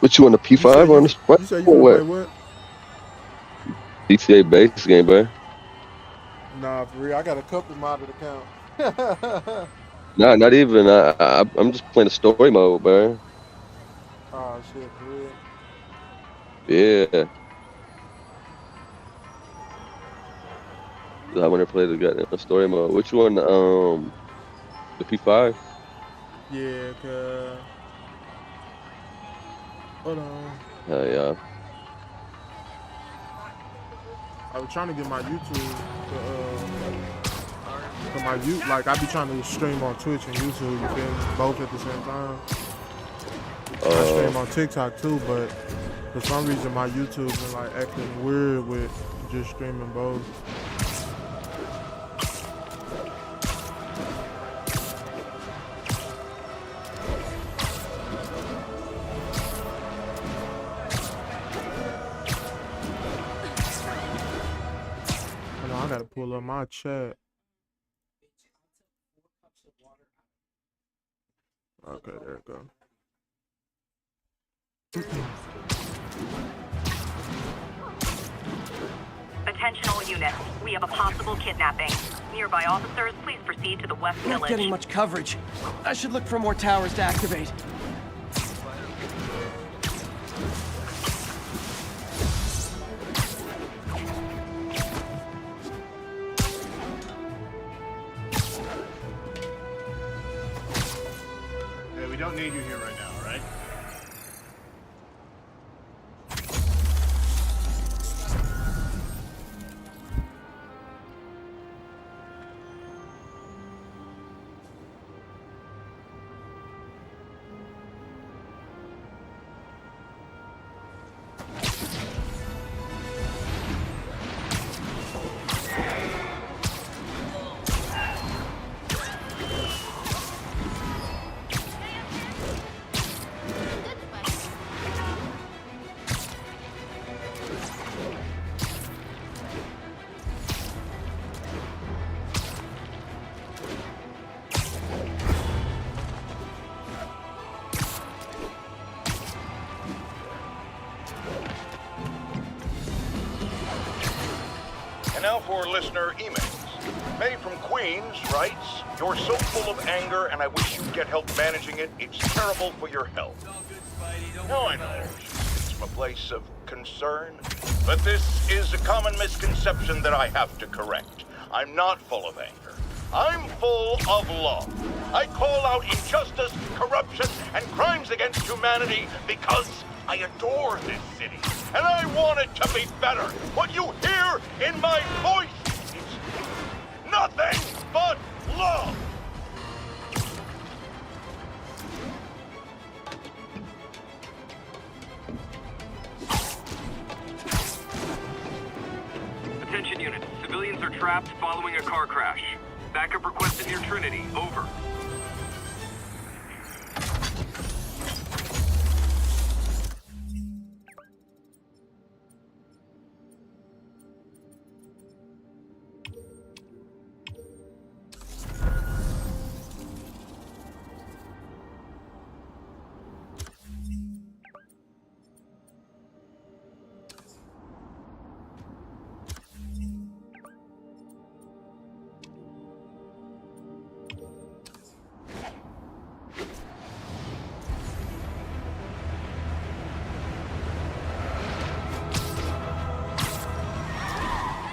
What you on the P5 or on the what? You say you Or finna play what? what? GTA base game, bro. Nah, for real. I got a couple modded accounts. Nah, not even. I'm just playing the story mode, bro. Oh shit, for real. Yeah. I want to play the goddamn story mode. Which one? The P5. Yeah, cause hold on. Hell yeah. I was trying to get my YouTube to my you like I be trying to stream on Twitch and YouTube, you feel me? Both at the same time. I Uh, stream on TikTok too, but for some reason my YouTube been like acting weird with just streaming both. Hold on, I gotta pull up my chat. Okay, there it go. Attention all units. We have a possible kidnapping. Nearby officers, please proceed to the West Not Village. getting much coverage. I should look for more towers to activate. Hey, we don't need you here right now, all right? And now for listener emails. May from Queens writes, "You're so full of anger and I wish you'd get help managing it. It's terrible for your health." No, I know. It's from a place of concern. But this is a common misconception that I have to correct. I'm not full of anger. I'm full of love. I call out injustice, corruption, and crimes against humanity because I adore this city. And I want it to be better. What you hear in my voice is nothing but love. Attention units. Civilians are trapped following a car crash. Backup requested near Trinity. Over.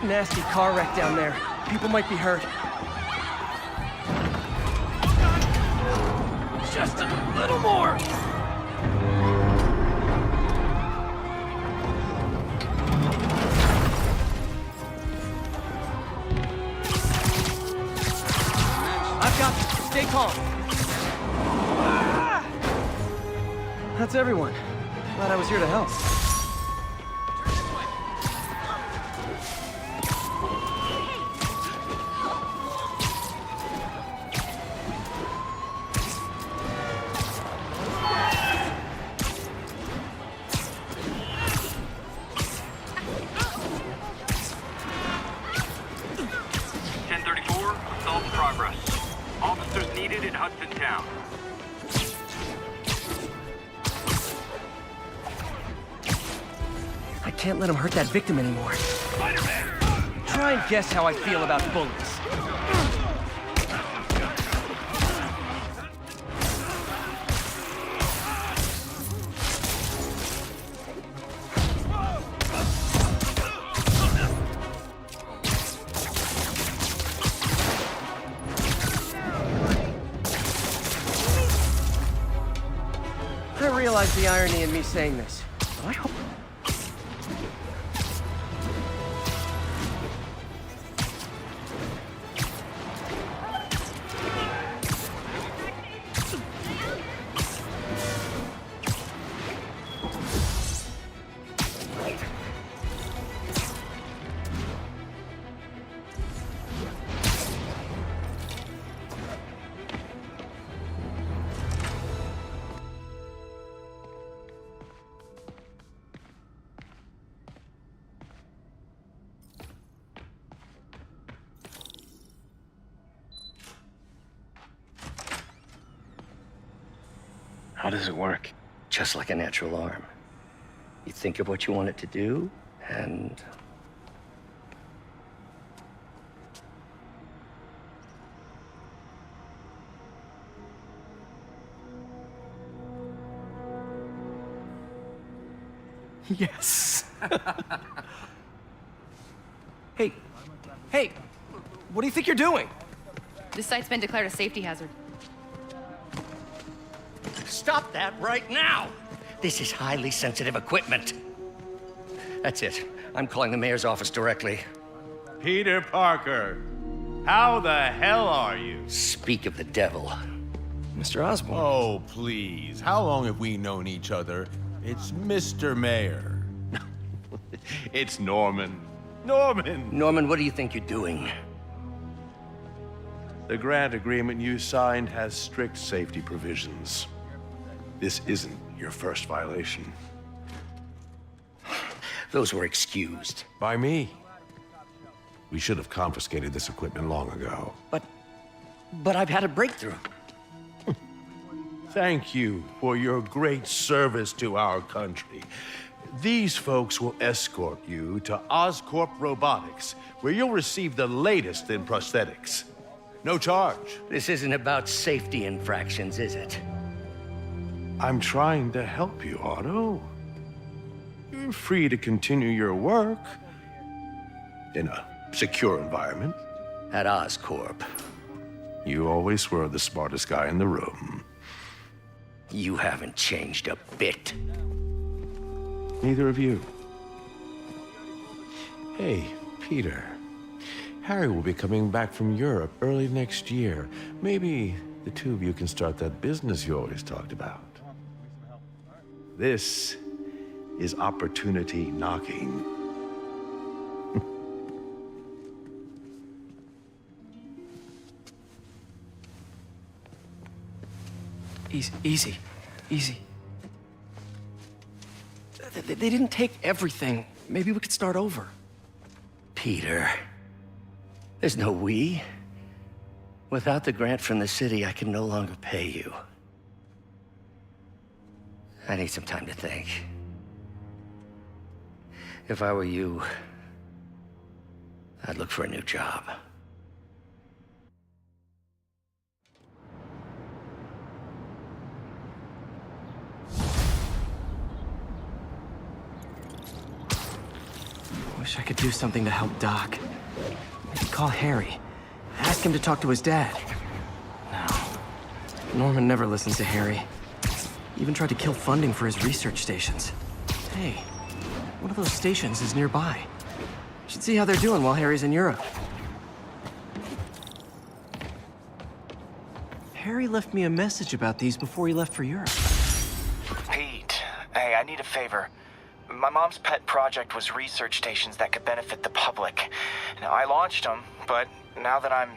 Nasty car wreck down there. People might be hurt. Just a little more. I've got this. Stay calm. That's everyone. Glad I was here to help. can't let him hurt that victim anymore. Try and guess how I feel about bullets. I realize the irony in me saying this, but I hope... How does it work? Just like a natural arm. You think of what you want it to do, and... Yes. Hey, what do you think you're doing? This site's been declared a safety hazard. Stop that right now! This is highly sensitive equipment. That's it. I'm calling the mayor's office directly. Peter Parker, how the hell are you? Speak of the devil. Mr. Osborn. Oh, please. How long have we known each other? It's Mr. Mayor. It's Norman. Norman! Norman, what do you think you're doing? The grant agreement you signed has strict safety provisions. This isn't your first violation. Those were excused. By me. We should have confiscated this equipment long ago. But I've had a breakthrough. Thank you for your great service to our country. These folks will escort you to Oscorp Robotics, where you'll receive the latest in prosthetics. No charge. This isn't about safety infractions, is it? I'm trying to help you, Otto. You're free to continue your work in a secure environment. At Oscorp. You always were the smartest guy in the room. You haven't changed a bit. Neither of you. Hey, Peter. Harry will be coming back from Europe early next year. Maybe the two of you can start that business you always talked about. This is opportunity knocking. Easy. They didn't take everything. Maybe we could start over. Peter, there's no we. Without the grant from the city, I can no longer pay you. I need some time to think. If I were you, I'd look for a new job. Wish I could do something to help Doc. Maybe call Harry. Ask him to talk to his dad. No. Norman never listens to Harry. Even tried to kill funding for his research stations. Hey, one of those stations is nearby. Should see how they're doing while Harry's in Europe. Harry left me a message about these before he left for Europe. Pete, hey, I need a favor. My mom's pet project was research stations that could benefit the public. Now, I launched them, but now that I'm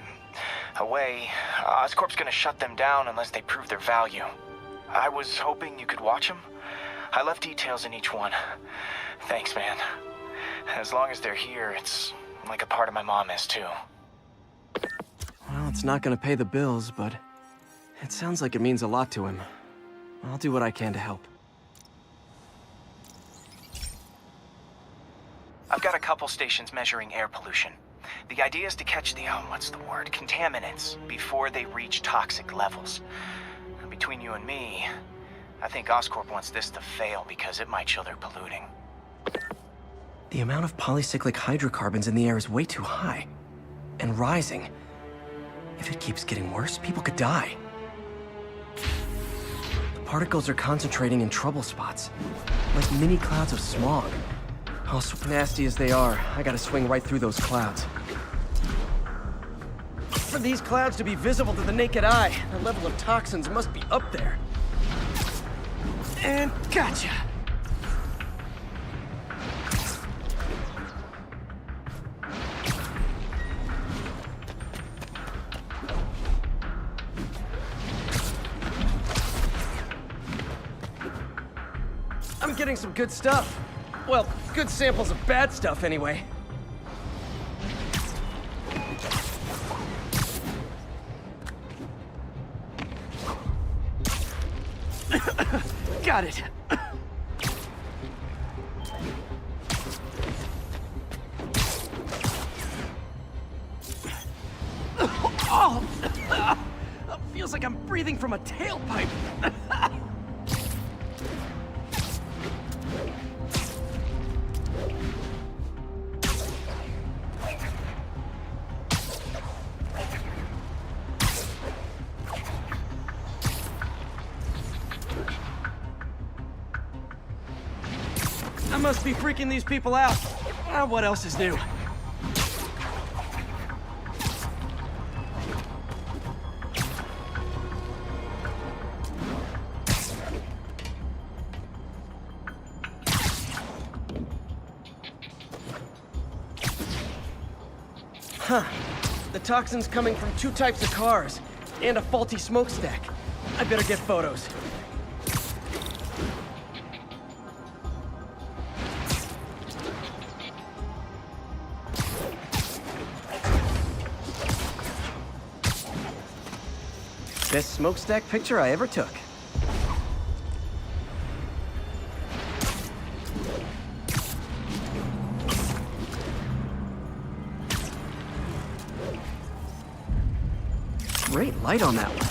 away, Oscorp's gonna shut them down unless they prove their value. I was hoping you could watch them. I left details in each one. Thanks, man. As long as they're here, it's like a part of my mom is, too. Well, it's not gonna pay the bills, but it sounds like it means a lot to him. I'll do what I can to help. I've got a couple stations measuring air pollution. The idea is to catch the, contaminants before they reach toxic levels. And between you and me, I think Oscorp wants this to fail because it might show they're polluting. The amount of polycyclic hydrocarbons in the air is way too high. And rising. If it keeps getting worse, people could die. The particles are concentrating in trouble spots, like mini clouds of smog. Also, nasty as they are, I gotta swing right through those clouds. For these clouds to be visible to the naked eye, the level of toxins must be up there. And gotcha! I'm getting some good stuff. Well, good samples of bad stuff, anyway. Got it. Oh! Feels like I'm breathing from a tailpipe. I must be freaking these people out. What else is new? Huh. The toxin's coming from 2 types of cars, and a faulty smokestack. I better get photos. Best smokestack picture I ever took. Great light on that one.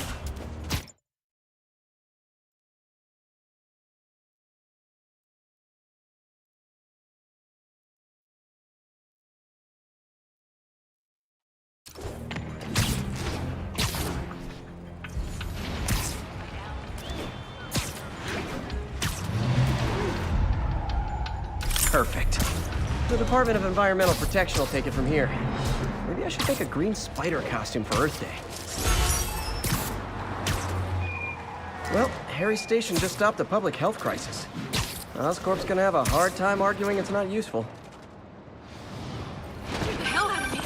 Perfect. The Department of Environmental Protection will take it from here. Maybe I should make a green spider costume for Earth Day. Well, Harry's station just stopped a public health crisis. Oscorp's gonna have a hard time arguing it's not useful. Get the hell out of me!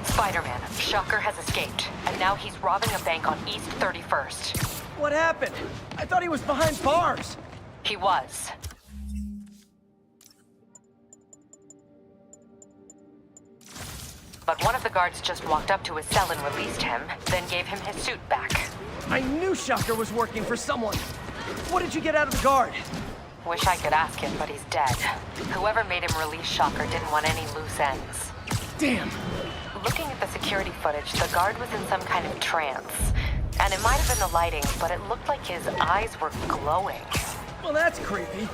Spider-Man, Shocker has escaped, and now he's robbing a bank on East 31st. What happened? I thought he was behind bars. He was. But one of the guards just walked up to his cell and released him, then gave him his suit back. I knew Shocker was working for someone. What did you get out of the guard? Wish I could ask him, but he's dead. Whoever made him release Shocker didn't want any loose ends. Damn. Looking at the security footage, the guard was in some kind of trance. And it might have been the lighting, but it looked like his eyes were glowing. Well, that's creepy.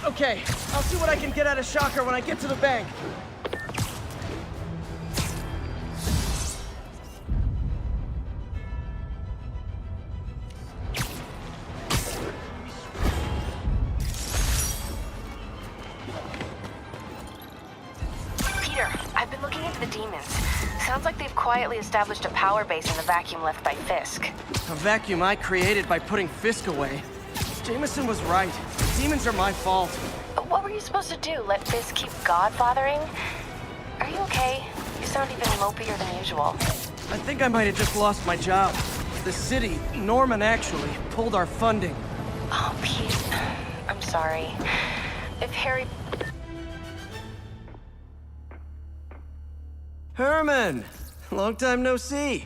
Okay, I'll see what I can get out of Shocker when I get to the bank. Sounds like they've quietly established a power base in the vacuum left by Fisk. A vacuum I created by putting Fisk away. Jameson was right. The demons are my fault. What were you supposed to do? Let Fisk keep godfathering? Are you okay? You sound even mopier than usual. I think I might have just lost my job. The city, Norman actually, pulled our funding. Oh, Pete. I'm sorry. If Harry... Herman! Long time no see.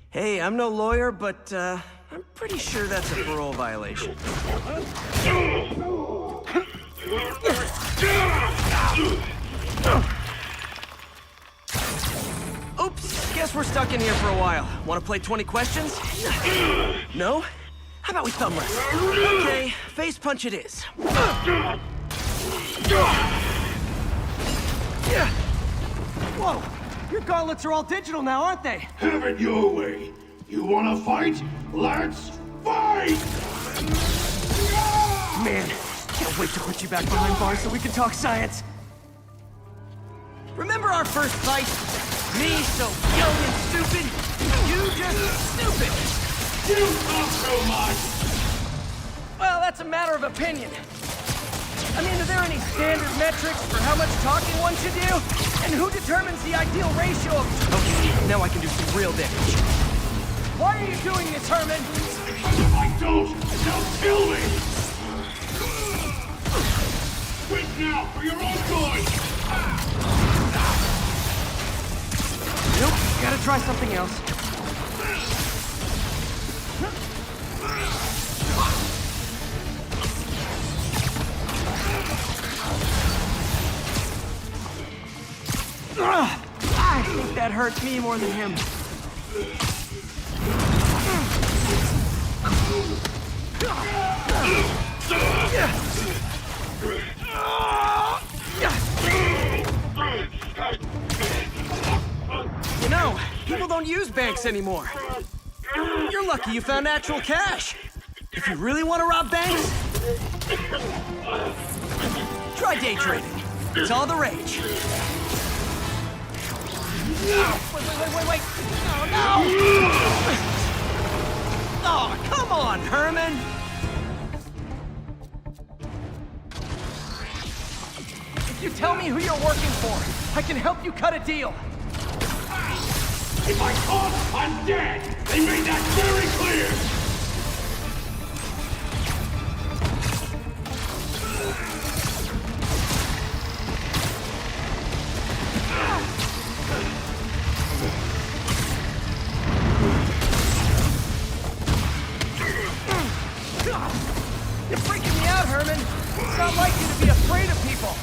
Hey, I'm no lawyer, but, I'm pretty sure that's a parole violation. Oops, guess we're stuck in here for a while. Want to play 20 questions? No? How about we thumb wrestle? Okay, face punch it is. Whoa! Your gauntlets are all digital now, aren't they? Have it your way. You wanna fight? Let's fight! Man, can't wait to put you back behind bars so we can talk science. Remember our first fight? Me so young and stupid, you just stupid. You talk so much! Well, that's a matter of opinion. I mean, are there any standard metrics for how much talking one should do? And who determines the ideal ratio of... Okay, now I can do some real damage. Why are you doing this, Herman? Because if I don't, they'll kill me! Quit now, for your own good! Nope, gotta try something else. I think that hurts me more than him. You know, people don't use banks anymore. You're lucky you found actual cash. If you really want to rob banks, try day trading. It's all the rage. Wait. No. Oh, come on, Herman. If you tell me who you're working for, I can help you cut a deal. If I caught, I'm dead! They made that very clear! You're freaking me out, Herman. It's not like you to be afraid of people.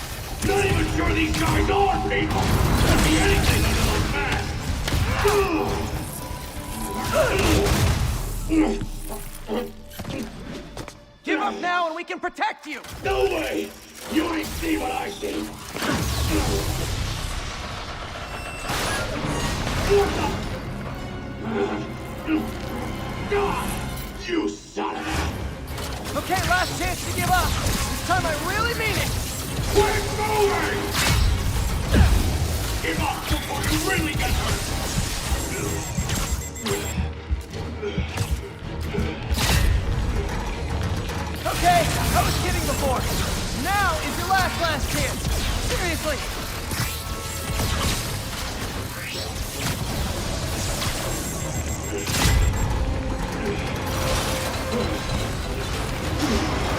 Not even sure these guys are people! Could be anything under those masks! Give up now and we can protect you! No way! You ain't see what I see! You son of a... Okay, last chance to give up. This time I really mean it! Quit moving! Give up before you really get hurt! Okay, I was kidding before. Now is your last chance. Seriously.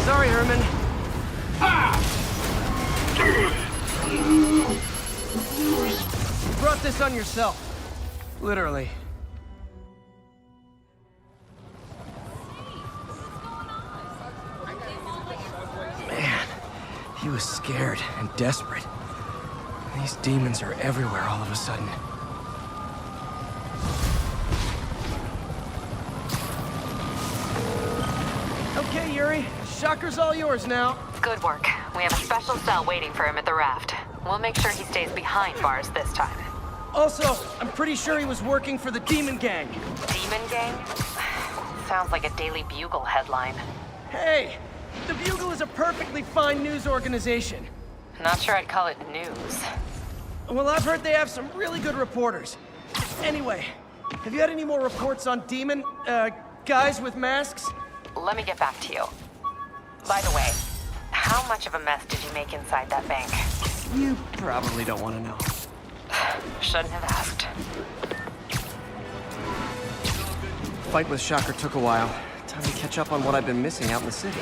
Sorry, Herman. You brought this on yourself. Literally. Man, he was scared and desperate. These demons are everywhere all of a sudden. Okay, Yuri. Shocker's all yours now. Good work. We have a special cell waiting for him at the raft. We'll make sure he stays behind bars this time. Also, I'm pretty sure he was working for the Demon Gang. Demon Gang? Sounds like a Daily Bugle headline. Hey, the Bugle is a perfectly fine news organization. Not sure I'd call it news. Well, I've heard they have some really good reporters. Anyway, have you had any more reports on demon, guys with masks? Let me get back to you. By the way, how much of a mess did you make inside that bank? You probably don't want to know. Shouldn't have asked. Fight with Shocker took a while. Time to catch up on what I've been missing out in the city.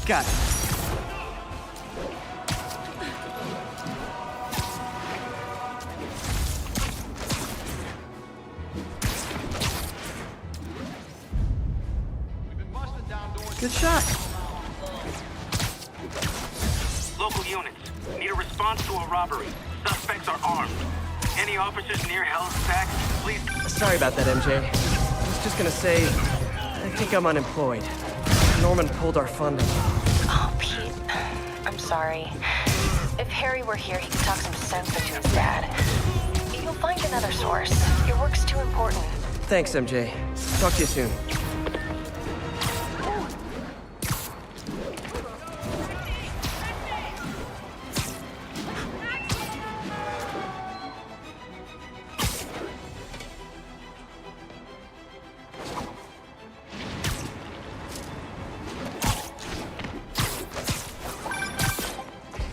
guy. Good shot. Local units, need a response to a robbery. Suspects are armed. Any officers near Halifax, please... Sorry about that, MJ. I was just gonna say, I think I'm unemployed. Norman pulled our funding. Oh, Pete. I'm sorry. If Harry were here, he could talk some sense into his dad. You'll find another source. Your work's too important. Thanks, MJ. Talk to you soon.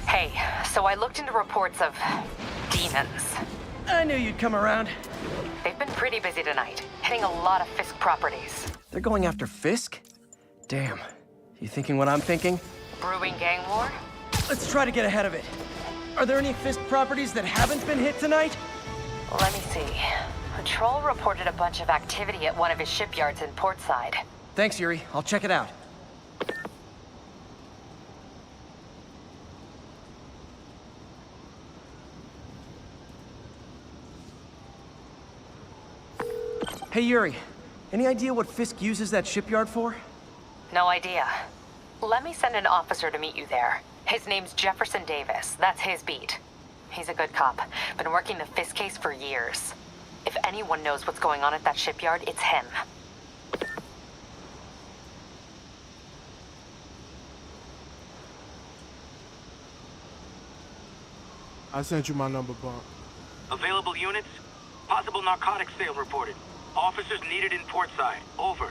Hey, so I looked into reports of demons. I knew you'd come around. They've been pretty busy tonight, hitting a lot of Fisk properties. They're going after Fisk? Damn. You thinking what I'm thinking? Brewing gang war? Let's try to get ahead of it. Are there any Fisk properties that haven't been hit tonight? Let me see. Patrol reported a bunch of activity at one of his shipyards in Portside. Thanks, Yuri. I'll check it out. Hey, Yuri. Any idea what Fisk uses that shipyard for? No idea. Let me send an officer to meet you there. His name's Jefferson Davis. That's his beat. He's a good cop. Been working the Fisk case for years. If anyone knows what's going on at that shipyard, it's him. I sent you my number, Bump. Available units? Possible narcotics sale reported. Officers needed in Portside. Over.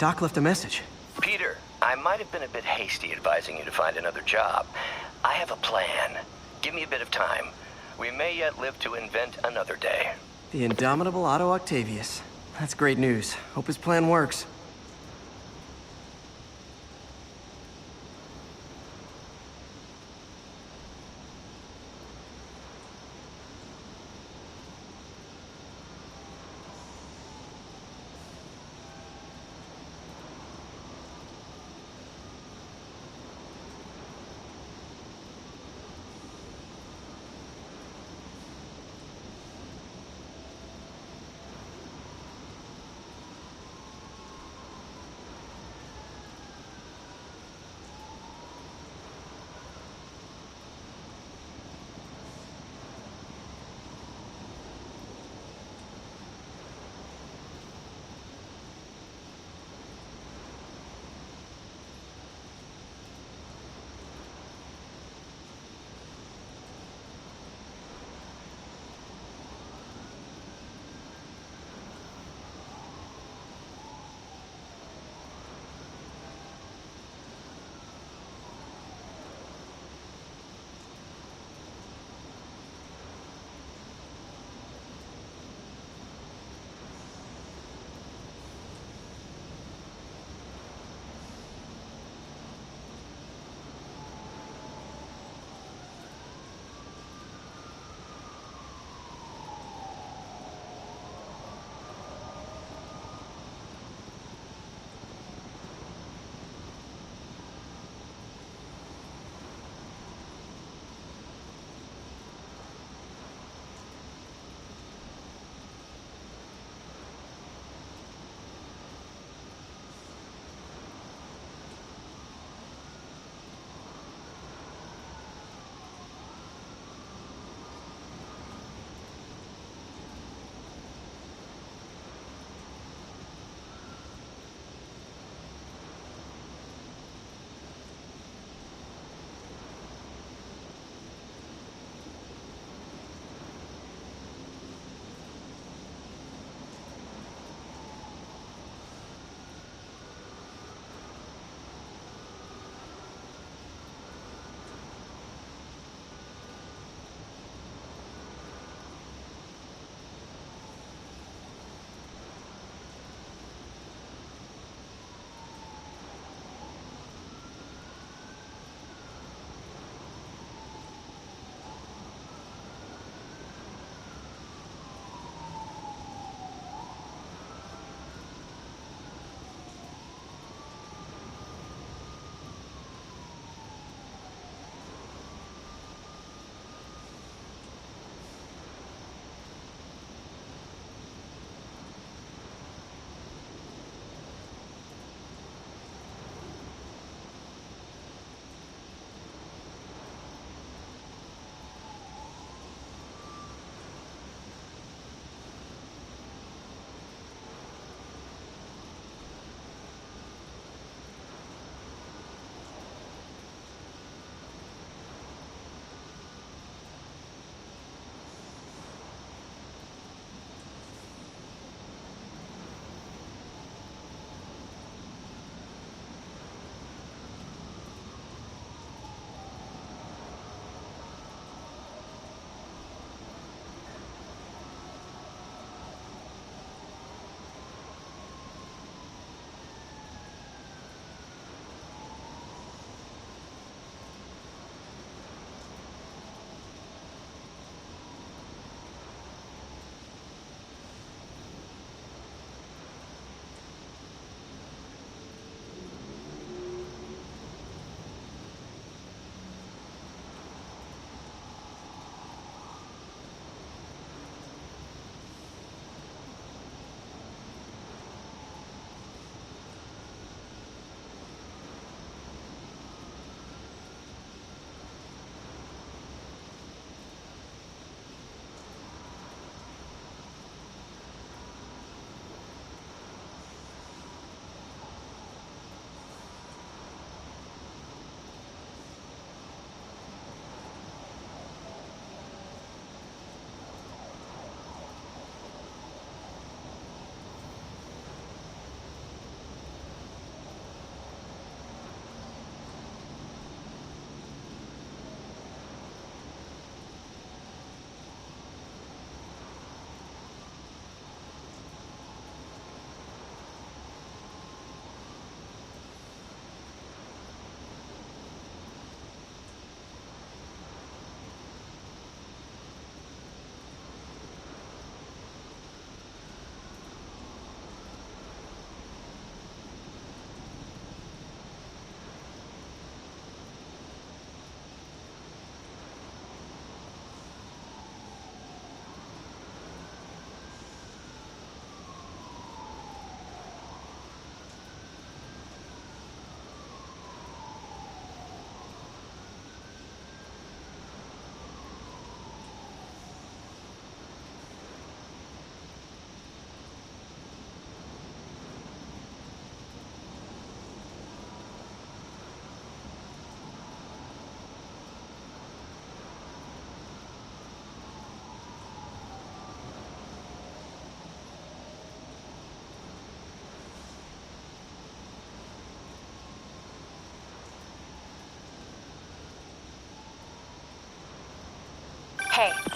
Doc left a message. Peter, I might have been a bit hasty advising you to find another job. I have a plan. Give me a bit of time. We may yet live to invent another day. The indomitable Otto Octavius. That's great news. Hope his plan works.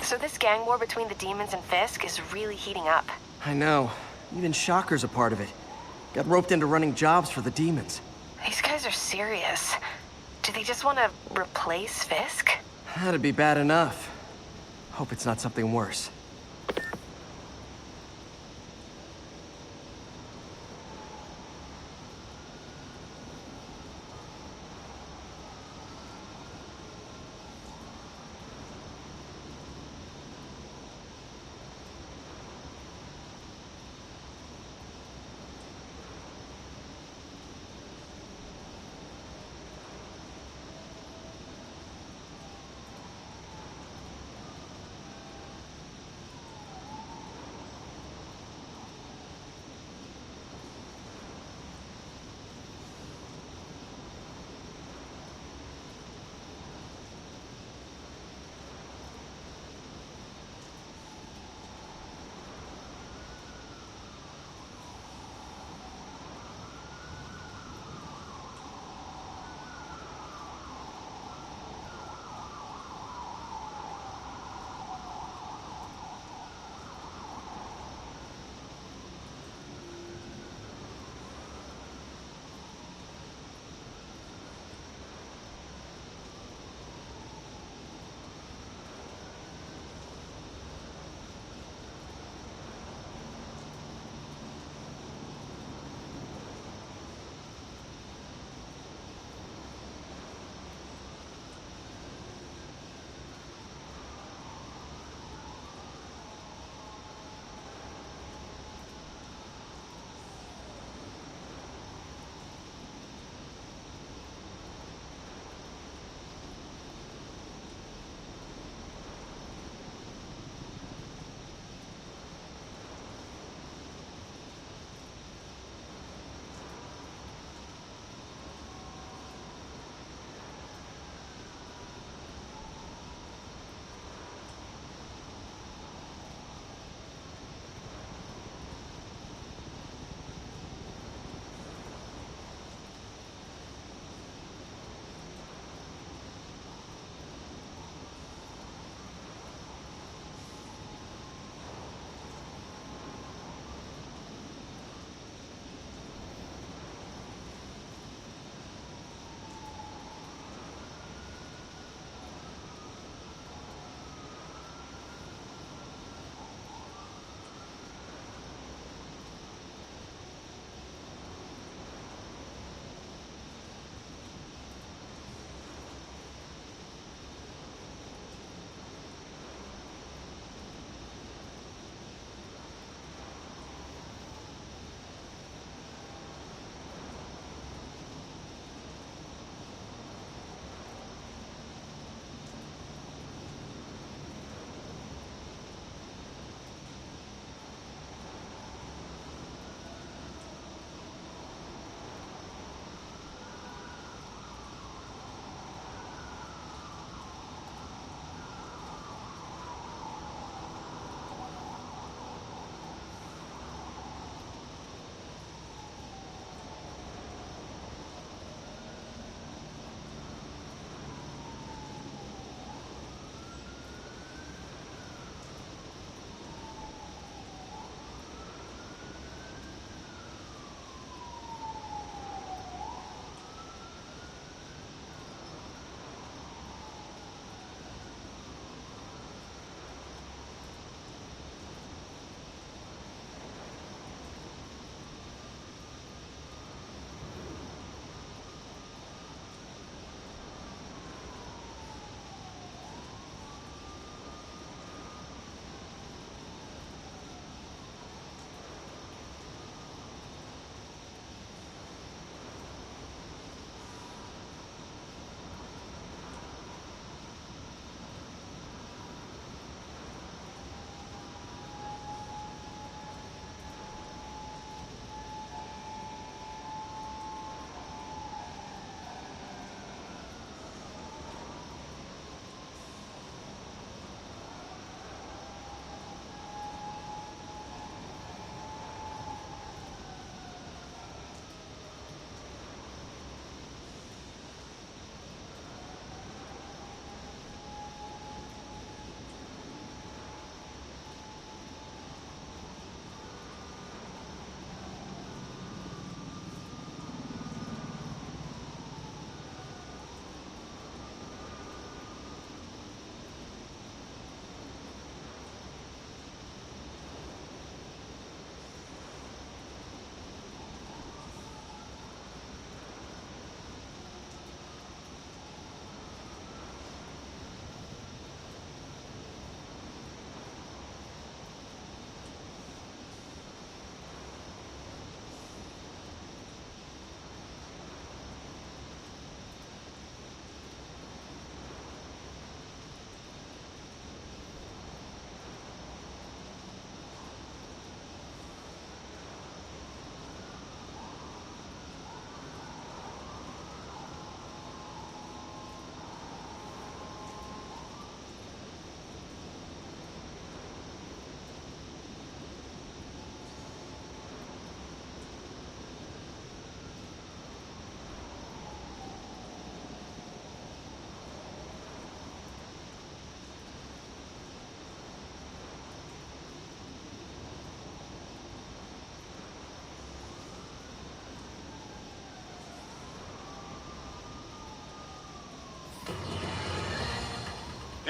So this gang war between the demons and Fisk is really heating up. I know. Even Shocker's a part of it. Got roped into running jobs for the demons. These guys are serious. Do they just want to replace Fisk? That'd be bad enough. Hope it's not something worse.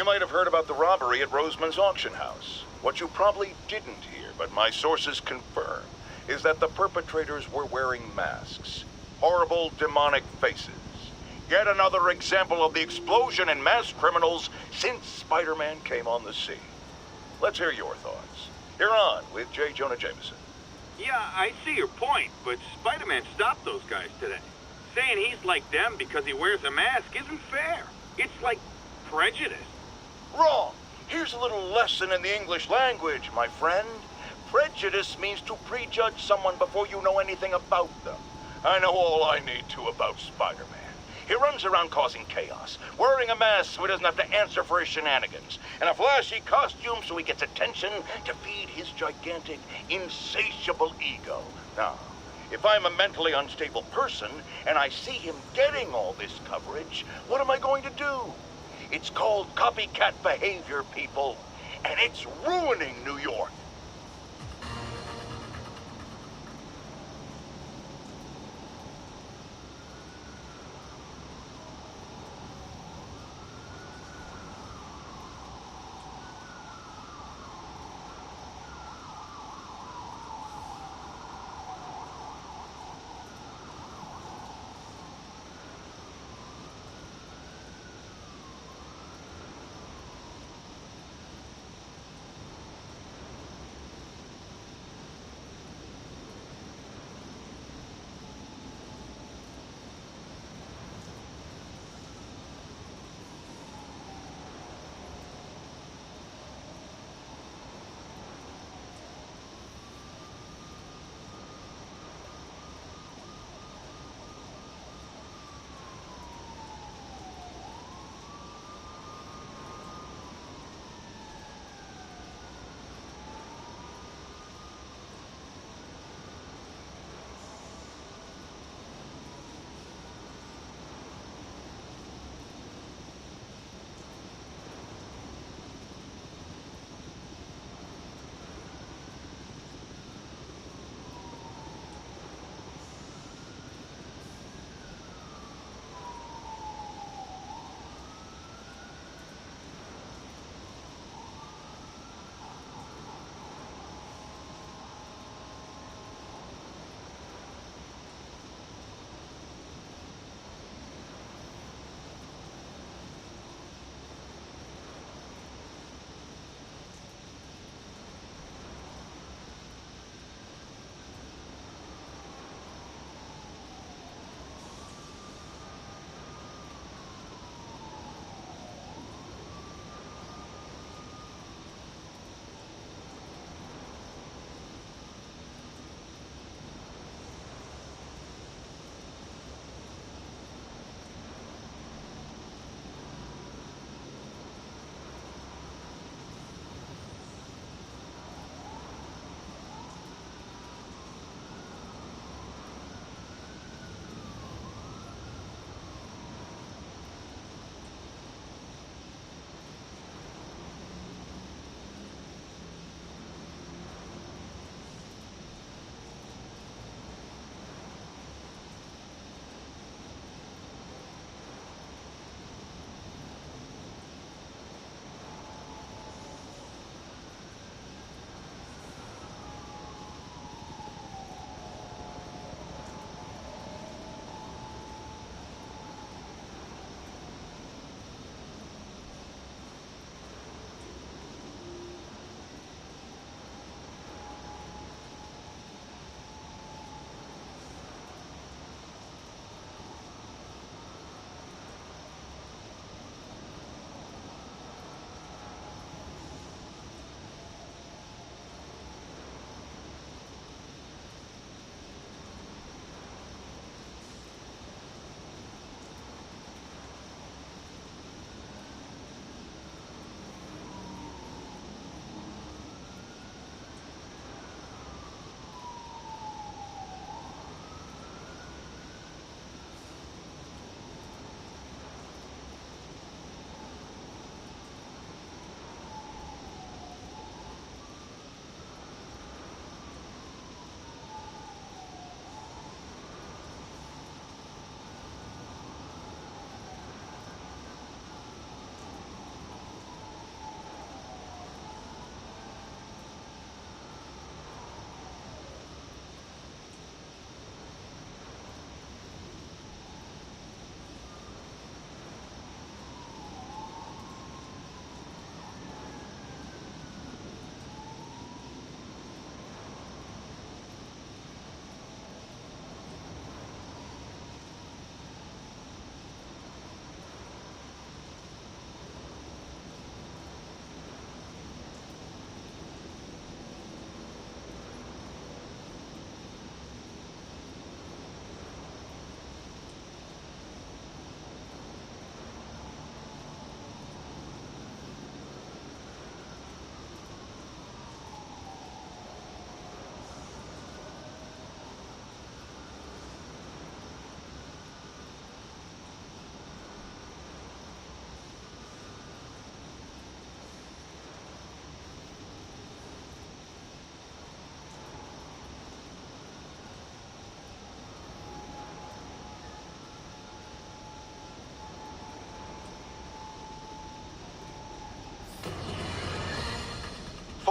might have heard about the robbery at Roseman's auction house. What you probably didn't hear, but my sources confirm, is that the perpetrators were wearing masks. Horrible, demonic faces. Yet another example of the explosion in mass criminals since Spider-Man came on the scene. Let's hear your thoughts. You're on with J. Jonah Jameson. Yeah, I see your point, but Spider-Man stopped those guys today. Saying he's like them because he wears a mask isn't fair. It's like prejudice. Wrong. Here's a little lesson in the English language, my friend. Prejudice means to prejudge someone before you know anything about them. I know all I need to about Spider-Man. He runs around causing chaos, wearing a mask so he doesn't have to answer for his shenanigans, and a flashy costume so he gets attention to feed his gigantic, insatiable ego. Now, if I'm a mentally unstable person and I see him getting all this coverage, what am I going to do? It's called copycat behavior, people, and it's ruining New York.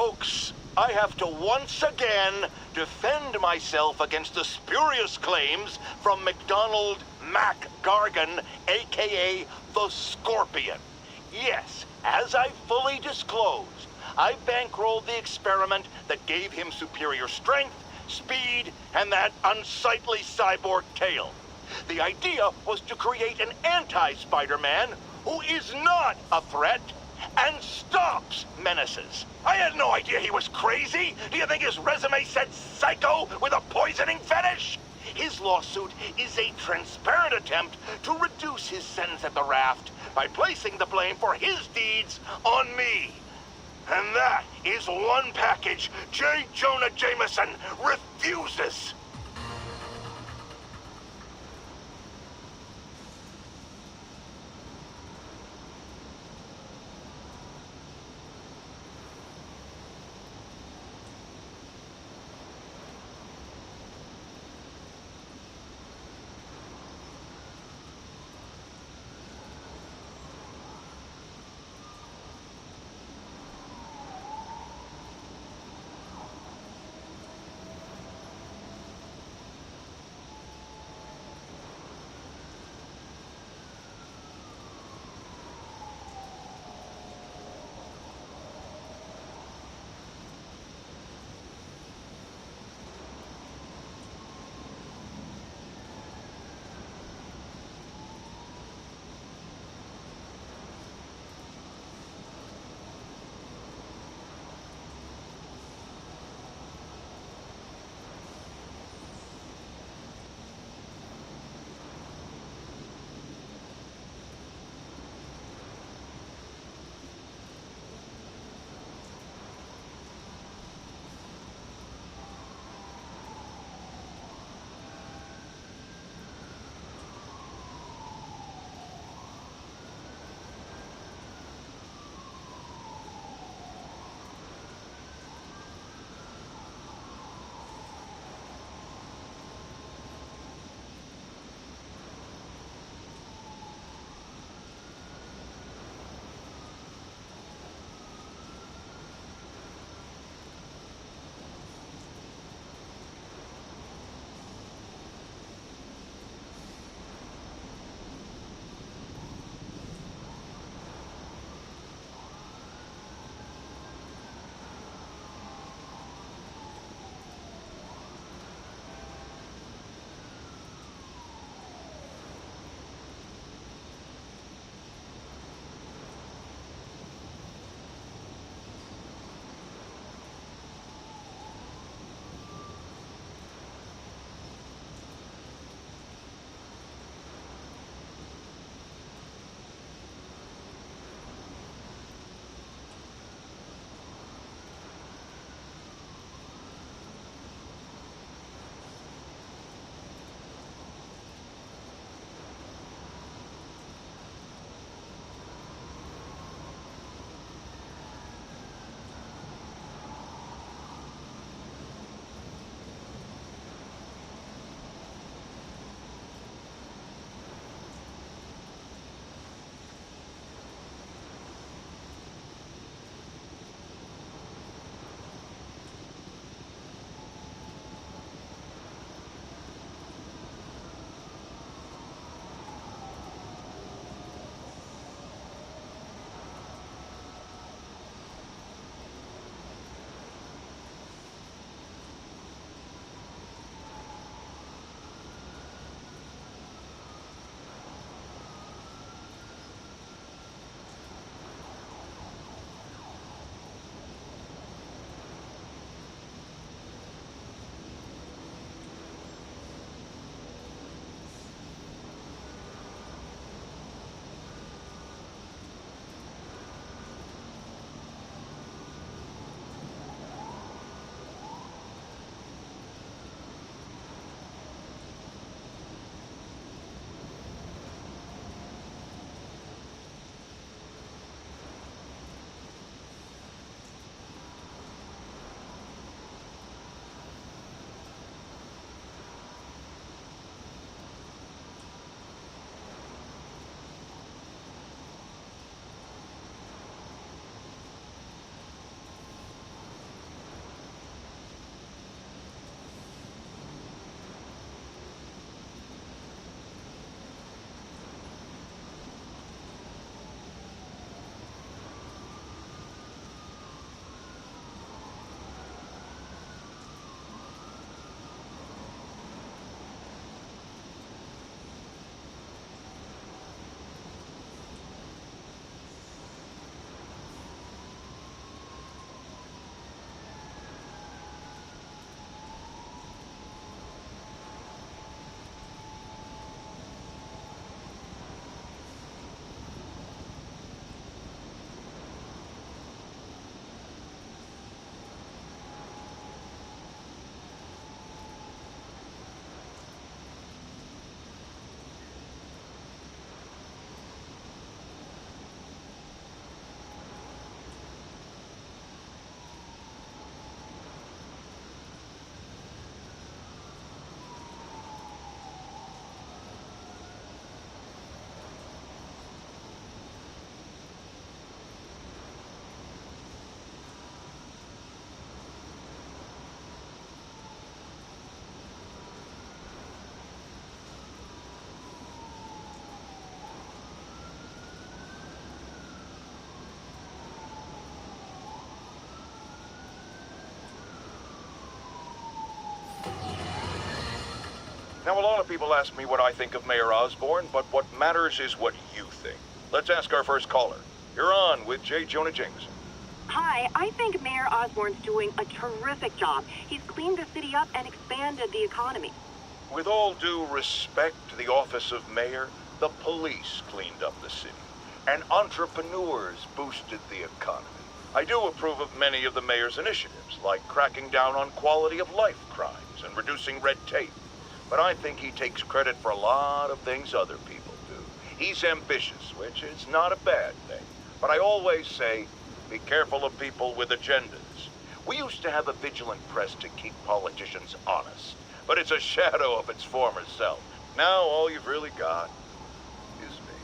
Folks, I have to once again defend myself against the spurious claims from McDonald Mac Gargan, aka the Scorpion. Yes, as I fully disclosed, I bankrolled the experiment that gave him superior strength, speed, and that unsightly cyborg tail. The idea was to create an anti-Spider-Man who is not a threat and stops menaces. I had no idea he was crazy. Do you think his resume said psycho with a poisoning fetish? His lawsuit is a transparent attempt to reduce his sentence at the raft by placing the blame for his deeds on me. And that is one package J. Jonah Jameson refuses. Now, a lot of people ask me what I think of Mayor Osborn, but what matters is what you think. Let's ask our first caller. You're on with J. Jonah Jameson. Hi, I think Mayor Osborn's doing a terrific job. He's cleaned the city up and expanded the economy. With all due respect to the office of mayor, the police cleaned up the city, and entrepreneurs boosted the economy. I do approve of many of the mayor's initiatives, like cracking down on quality of life crimes and reducing red tape. But I think he takes credit for a lot of things other people do. He's ambitious, which is not a bad thing. But I always say, be careful of people with agendas. We used to have a vigilant press to keep politicians honest, but it's a shadow of its former self. Now all you've really got is me.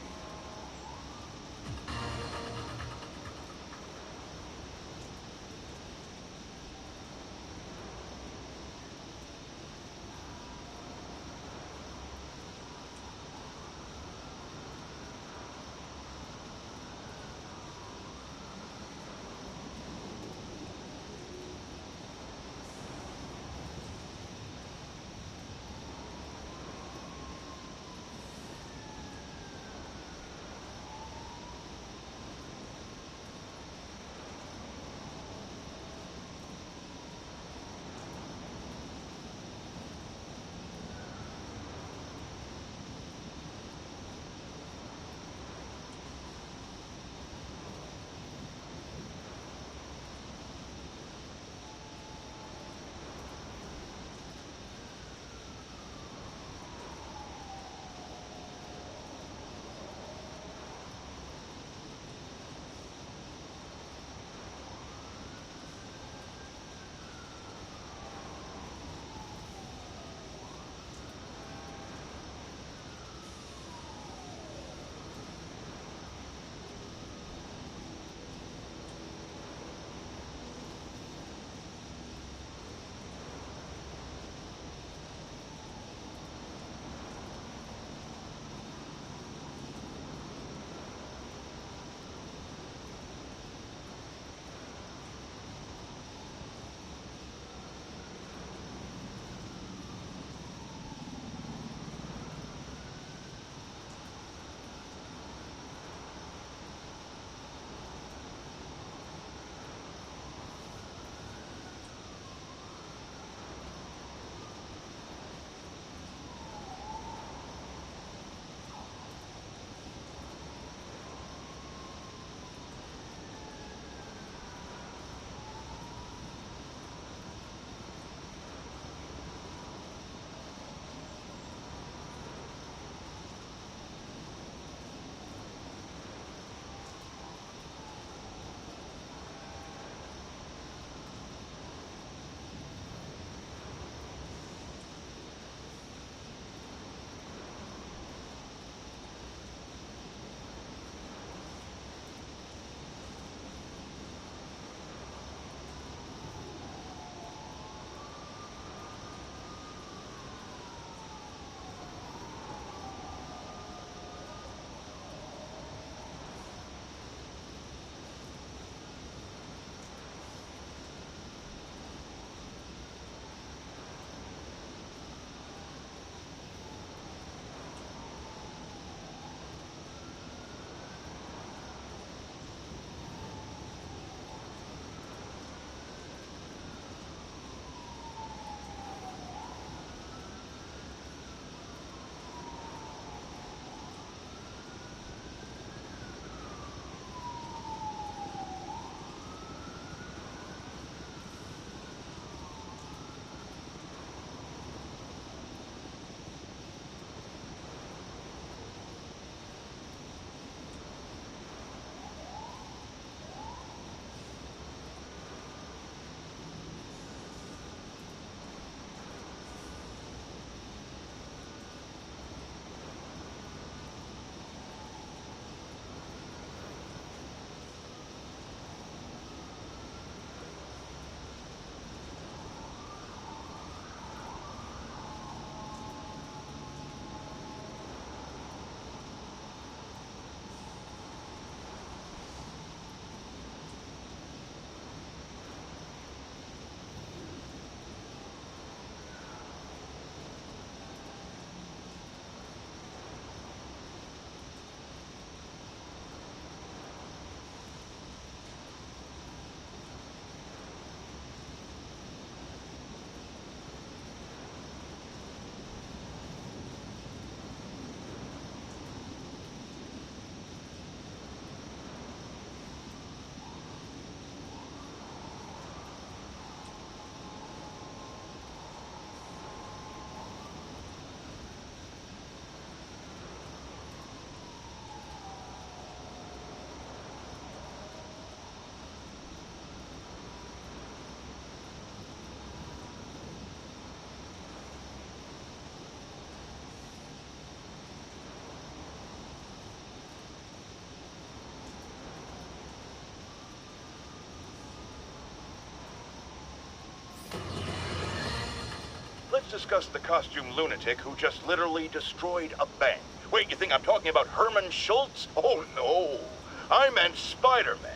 discuss the costume lunatic who just literally destroyed a bank. Wait, you think I'm talking about Herman Schultz? Oh, no. I meant Spider-Man.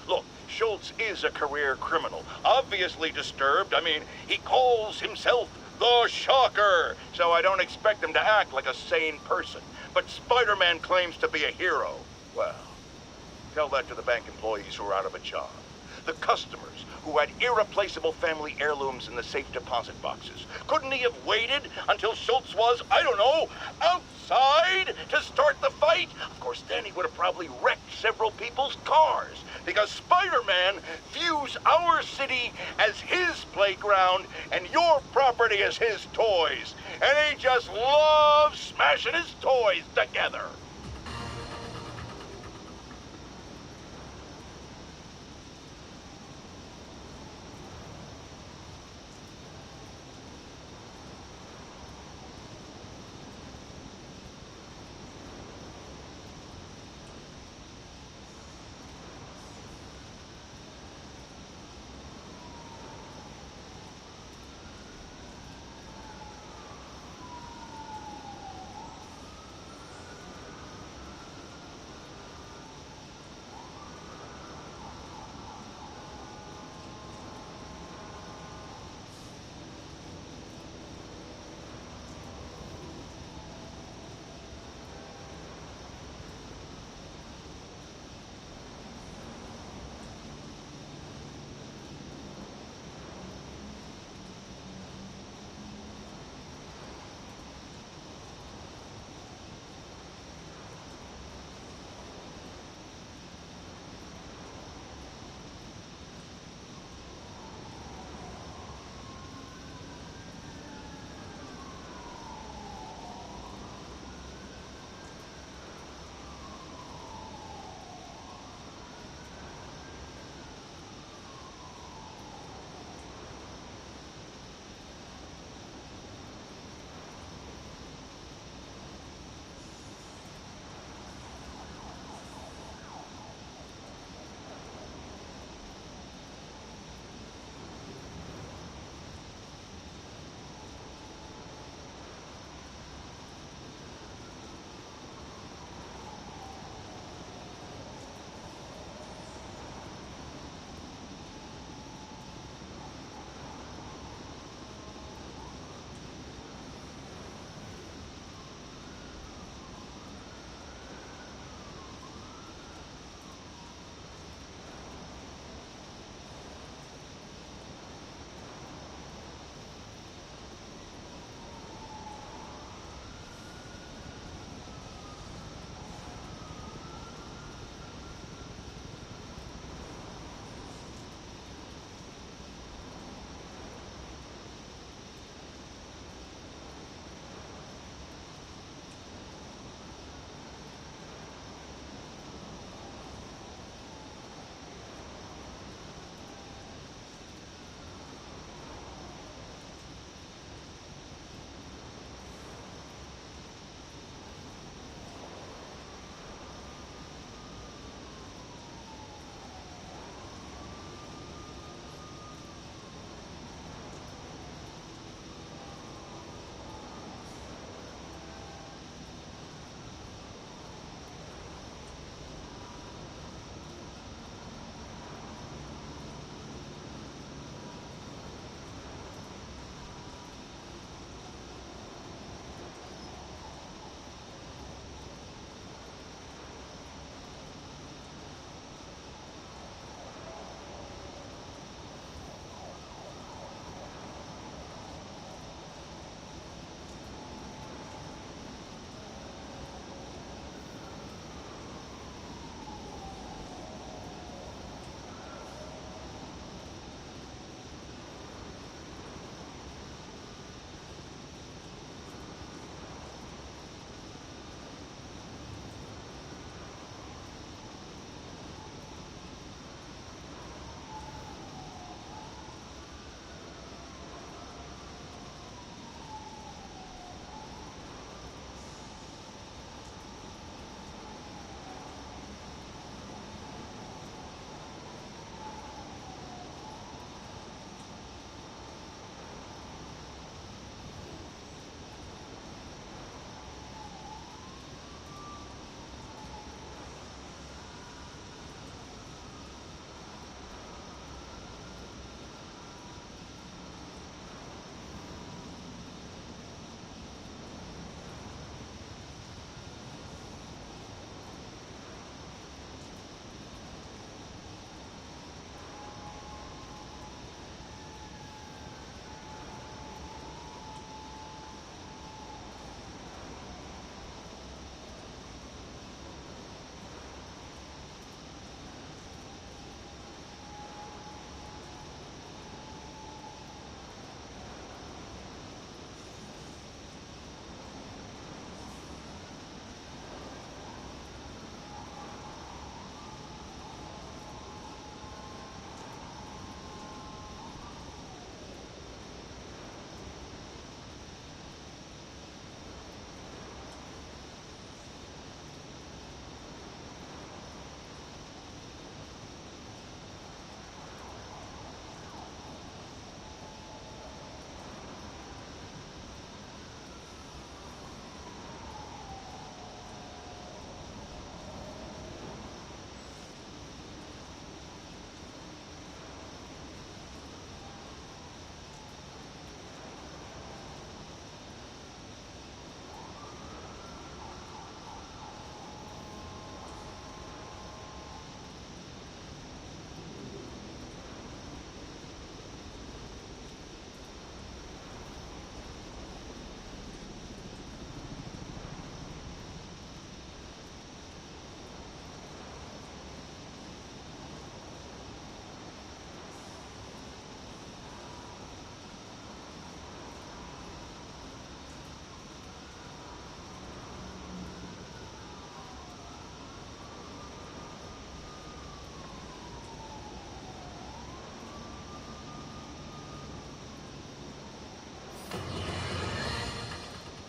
Look, Schultz is a career criminal, obviously disturbed. I mean, he calls himself the Shocker, so I don't expect him to act like a sane person. But Spider-Man claims to be a hero. Well, tell that to the bank employees who are out of a job. The customers who had irreplaceable family heirlooms in the safe deposit boxes. Couldn't he have waited until Schultz was, I don't know, outside to start the fight? Of course, then he would have probably wrecked several people's cars, because Spider-Man views our city as his playground and your property as his toys. And he just loves smashing his toys together.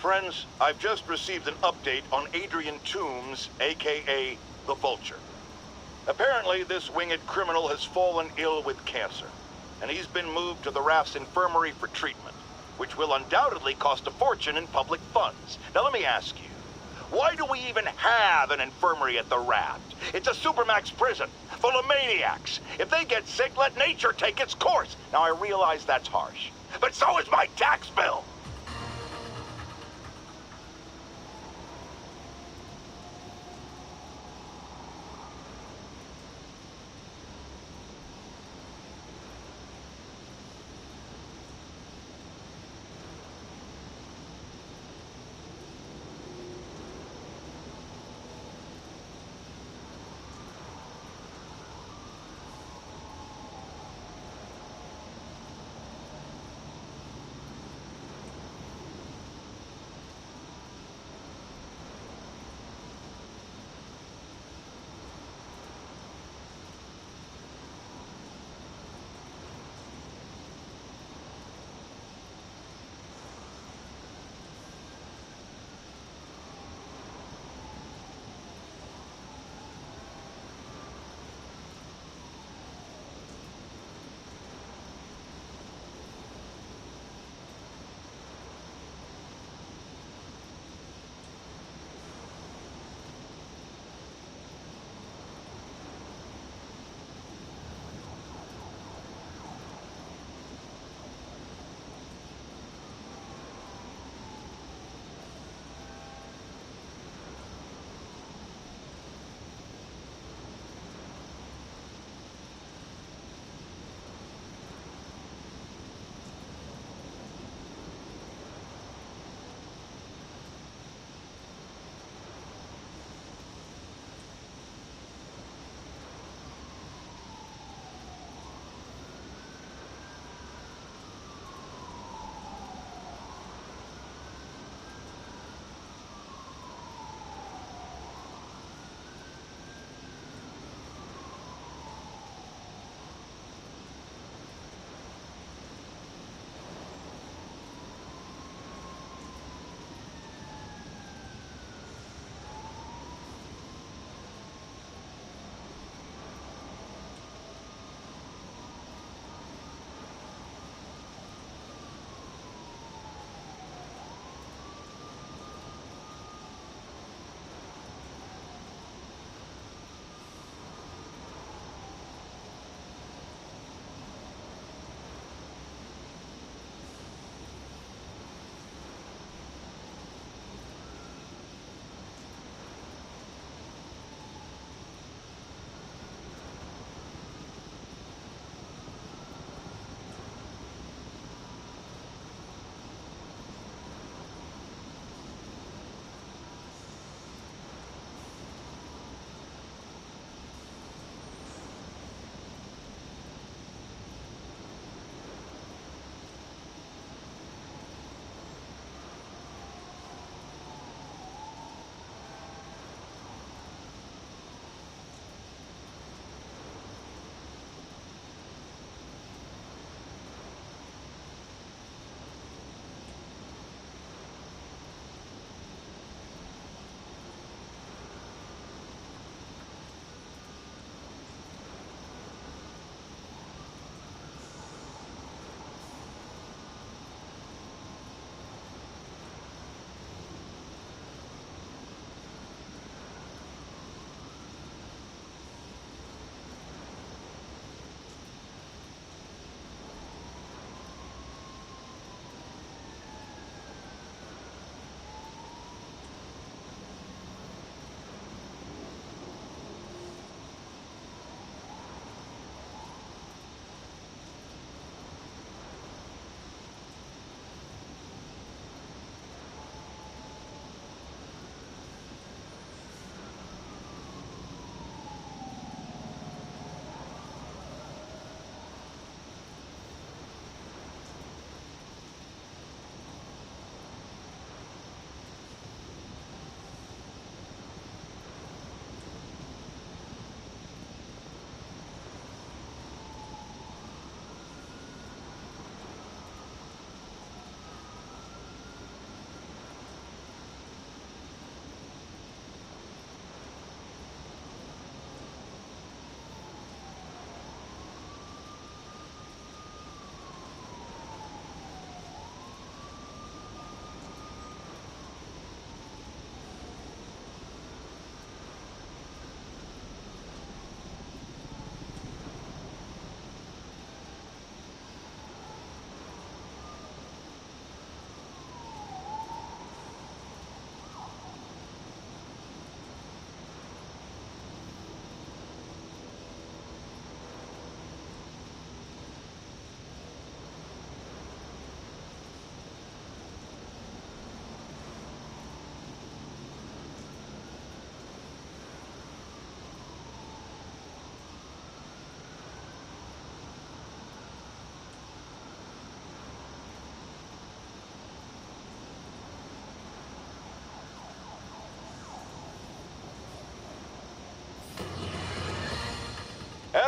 Friends, I've just received an update on Adrian Toombs, aka the Vulture. Apparently, this winged criminal has fallen ill with cancer, and he's been moved to the Raft's infirmary for treatment, which will undoubtedly cost a fortune in public funds. Now let me ask you, why do we even have an infirmary at the Raft? It's a supermax prison, full of maniacs. If they get sick, let nature take its course. Now I realize that's harsh, but so is my tax bill.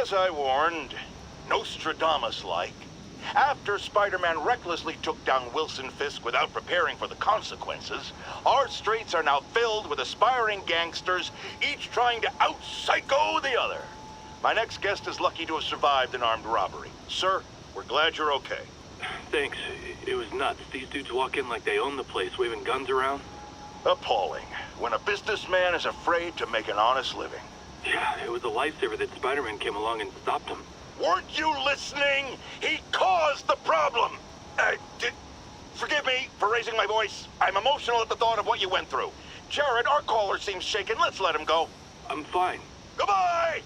As I warned, Nostradamus-like, after Spider-Man recklessly took down Wilson Fisk without preparing for the consequences, our streets are now filled with aspiring gangsters, each trying to out-psycho the other. My next guest is lucky to have survived an armed robbery. Sir, we're glad you're okay. Thanks. It was nuts. These dudes walk in like they own the place, waving guns around. Appalling. When a businessman is afraid to make an honest living. Yeah, it was a lifesaver that Spider-Man came along and stopped him. Weren't you listening? He caused the problem! Forgive me for raising my voice. I'm emotional at the thought of what you went through. Jared, our caller seems shaken. Let's let him go. I'm fine. Goodbye!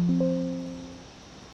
it.